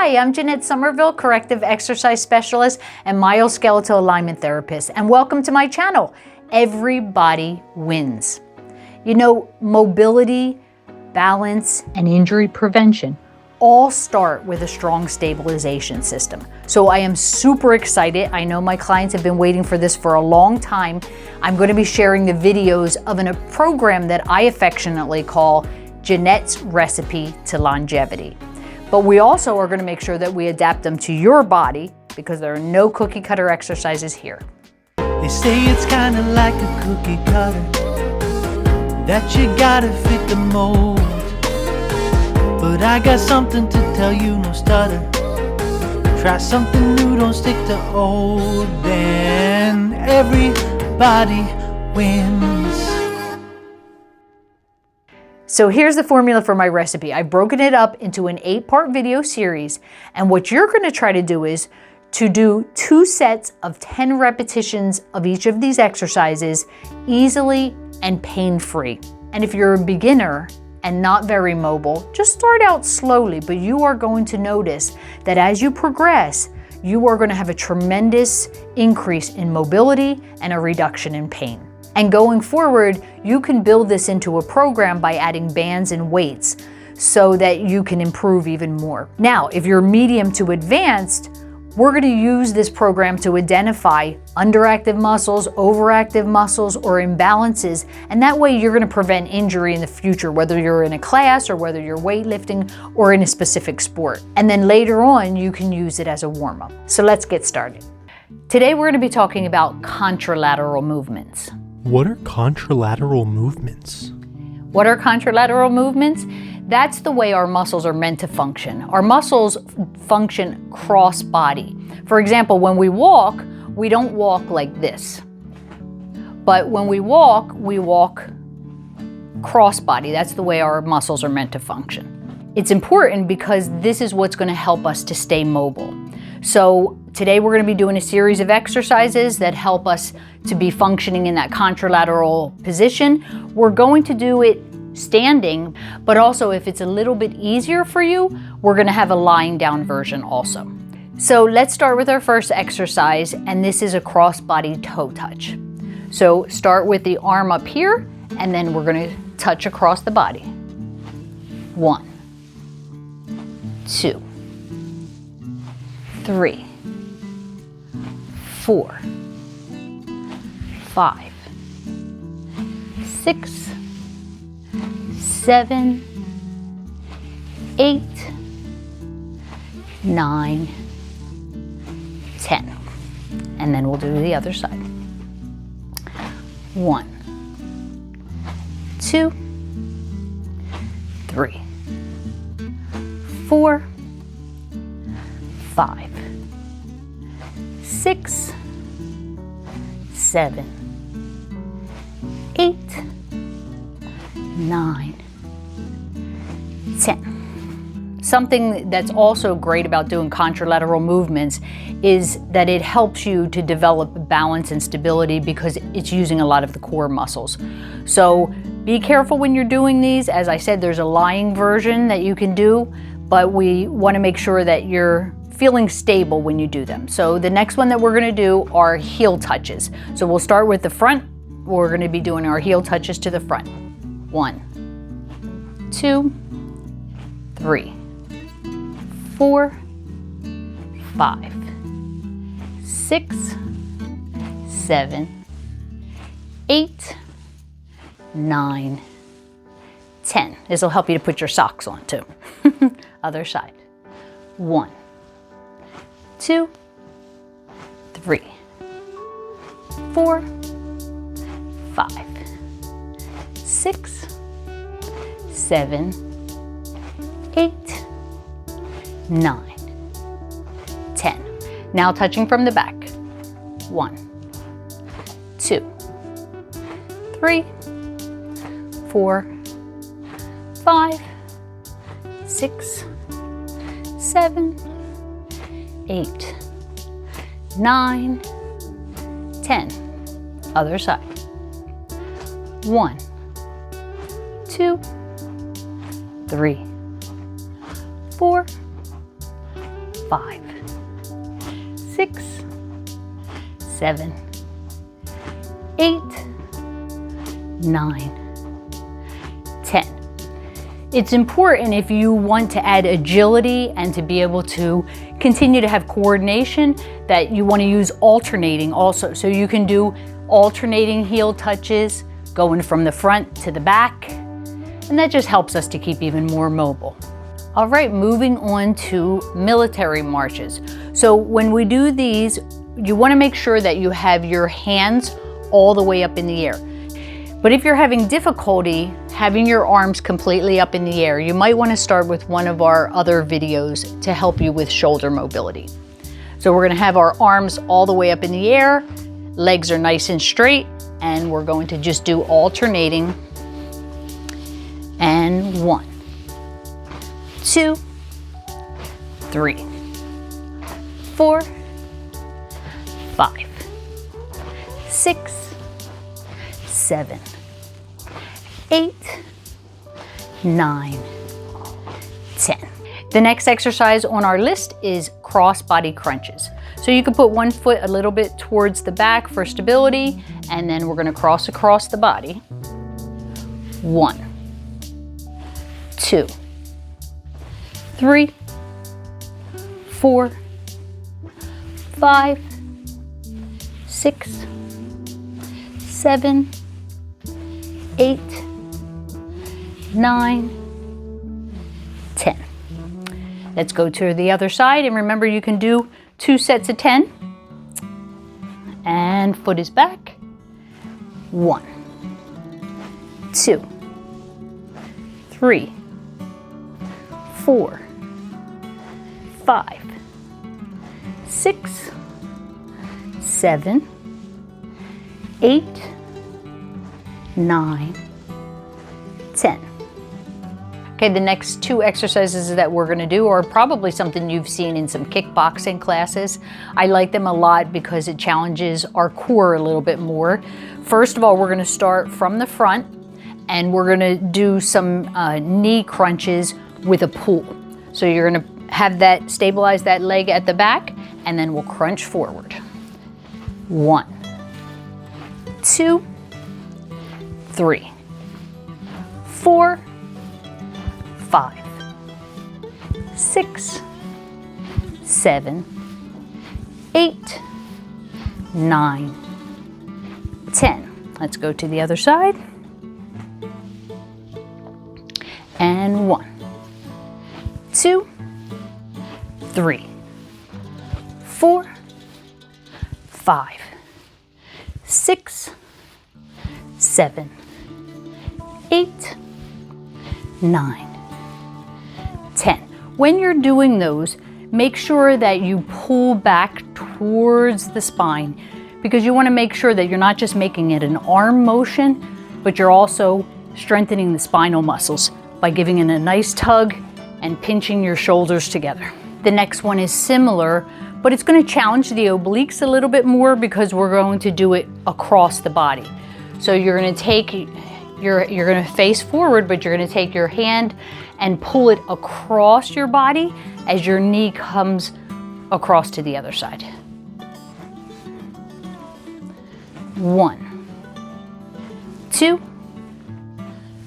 Hi, I'm Jeanette Summerville, Corrective Exercise Specialist and Myoskeletal Alignment Therapist, and welcome to my channel, Everybody Wins. You know, mobility, balance, and injury prevention all start with a strong stabilization system. So I am super excited. I know my clients have been waiting for this for a long time. I'm going to be sharing the videos of a program that I affectionately call Jeanette's Recipe to Longevity. But we also are going to make sure that we adapt them to your body because there are no cookie cutter exercises here. They say it's kind of like a cookie cutter, that you gotta fit the mold. But I got something to tell you, no stutter. Try something new, don't stick to old. Then everybody wins. So here's the formula for my recipe. I've broken it up into an 8-part video series, and what you're going to try to do is to do 2 sets of 10 repetitions of each of these exercises easily and pain-free. And if you're a beginner and not very mobile, just start out slowly, but you are going to notice that as you progress, you are going to have a tremendous increase in mobility and a reduction in pain. And going forward, you can build this into a program by adding bands and weights so that you can improve even more. Now, if you're medium to advanced, we're going to use this program to identify underactive muscles, overactive muscles, or imbalances. And that way you're going to prevent injury in the future, whether you're in a class or whether you're weightlifting or in a specific sport. And then later on, you can use it as a warm-up. So let's get started. Today, we're going to be talking about contralateral movements. What are contralateral movements? What are contralateral movements? That's the way our muscles are meant to function. Our muscles function cross-body. For example, when we walk, we don't walk like this. But when we walk cross-body. That's the way our muscles are meant to function. It's important because this is what's going to help us to stay mobile. So today we're going to be doing a series of exercises that help us to be functioning in that contralateral position. We're going to do it standing, but also if it's a little bit easier for you, we're going to have a lying down version also. So let's start with our first exercise, and this is a crossbody toe touch. So start with the arm up here, and then we're going to touch across the body. 1, 2, 3, 4, 5, 6, 7, 8, 9, 10. And then we'll do the other side. 1, 2, 3, 4, 5, 6, 7, 8, 9, 10. Something that's also great about doing contralateral movements is that it helps you to develop balance and stability because it's using a lot of the core muscles. So be careful when you're doing these. As I said, there's a lying version that you can do, but we want to make sure that you're feeling stable when you do them. So the next one that we're going to do are heel touches. So we'll start with the front. We're going to be doing our heel touches to the front. 1, 2, 3, 4, 5, 6, 7, 8, 9, 10. This will help you to put your socks on too. Other side. 1, 2, 3, 4, 5, 6, 7, 8, 9, 10. Now touching from the back. 1, 2, 3, 4, 5, 6, 7, 8, 9, 10. Other side. 1, 2, 3, 4, 5, 6, 7, 8, 9, 10. It's important if you want to add agility and to be able to continue to have coordination that you want to use alternating also. So you can do alternating heel touches going from the front to the back, and that just helps us to keep even more mobile. All right, moving on to military marches. So when we do these, you want to make sure that you have your hands all the way up in the air. But if you're having difficulty having your arms completely up in the air, you might want to start with one of our other videos to help you with shoulder mobility. So we're going to have our arms all the way up in the air, legs are nice and straight, and we're going to just do alternating. And 1, 2, 3, 4, 5, 6, 7, 8, 9, 10. The next exercise on our list is crossbody crunches. So you can put one foot a little bit towards the back for stability, and then we're going to cross across the body. 1, 2, 3, 4, 5, 6, 7, 8, 9, 10. Let's go to the other side, and remember you can do 2 sets of 10. And foot is back. 1, 2, 3, 4, 5, 6, 7, 8, 9, 10. Okay, the next 2 exercises that we're going to do are probably something you've seen in some kickboxing classes. I like them a lot because it challenges our core a little bit more. First of all, we're going to start from the front, and we're going to do some knee crunches with a pull. So you're going to have that, stabilize that leg at the back, and then we'll crunch forward. 1, 2, 3, 4, 5, 6, 7, 8, 9, 10. Let's go to the other side. And 1, 2, 3, 4, 5, 6, 7, 8, 9, 10. When you're doing those, make sure that you pull back towards the spine, because you want to make sure that you're not just making it an arm motion, but you're also strengthening the spinal muscles by giving it a nice tug and pinching your shoulders together. The next one is similar, but it's going to challenge the obliques a little bit more because we're going to do it across the body. So you're going to take, you're going to face forward, but you're going to take your hand and pull it across your body as your knee comes across to the other side. 1, 2,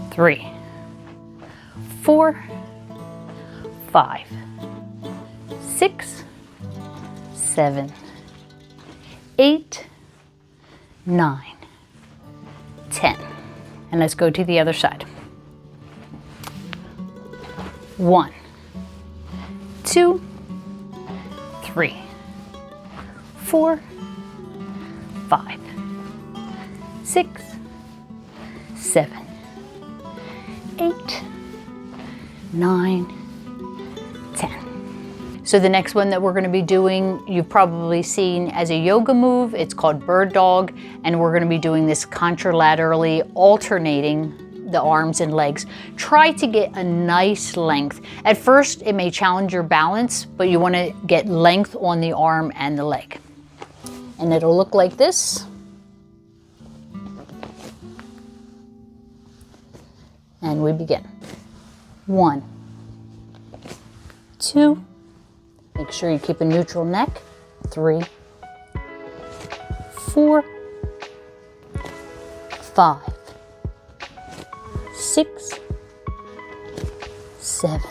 3, 4, 5, 6, 7, 8, 9, 10. And let's go to the other side. 1, 2, 3, 4, 5, 6, 7, 8, 9, 10. So the next one that we're going to be doing, you've probably seen as a yoga move. It's called bird dog, and we're going to be doing this contralaterally, alternating the arms and legs. Try to get a nice length. At first, it may challenge your balance, but you want to get length on the arm and the leg. And it'll look like this. And we begin. 1, 2, Make sure you keep a neutral neck. 3, 4, 5, 6, 7,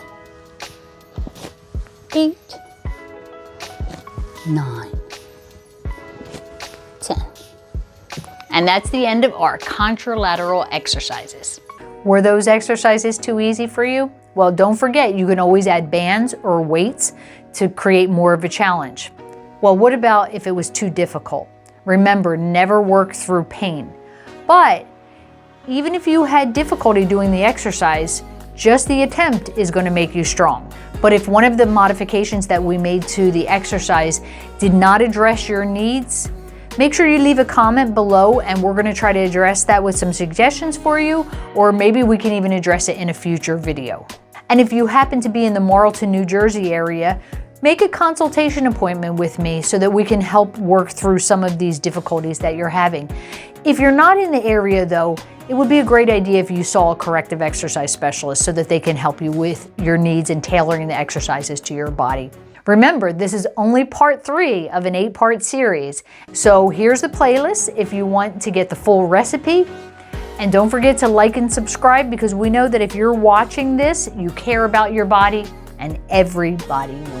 8, 9, 10. And that's the end of our contralateral exercises. Were those exercises too easy for you? Well, don't forget, you can always add bands or weights to create more of a challenge. Well, what about if it was too difficult? Remember, never work through pain. But even if you had difficulty doing the exercise, just the attempt is going to make you strong. But if one of the modifications that we made to the exercise did not address your needs, make sure you leave a comment below and we're going to try to address that with some suggestions for you, or maybe we can even address it in a future video. And if you happen to be in the Marlton, New Jersey area, make a consultation appointment with me so that we can help work through some of these difficulties that you're having. If you're not in the area though, it would be a great idea if you saw a corrective exercise specialist so that they can help you with your needs and tailoring the exercises to your body. Remember, this is only part 3 of an 8-part series. So here's the playlist if you want to get the full recipe. And don't forget to like and subscribe, because we know that if you're watching this, you care about your body, and everybody will.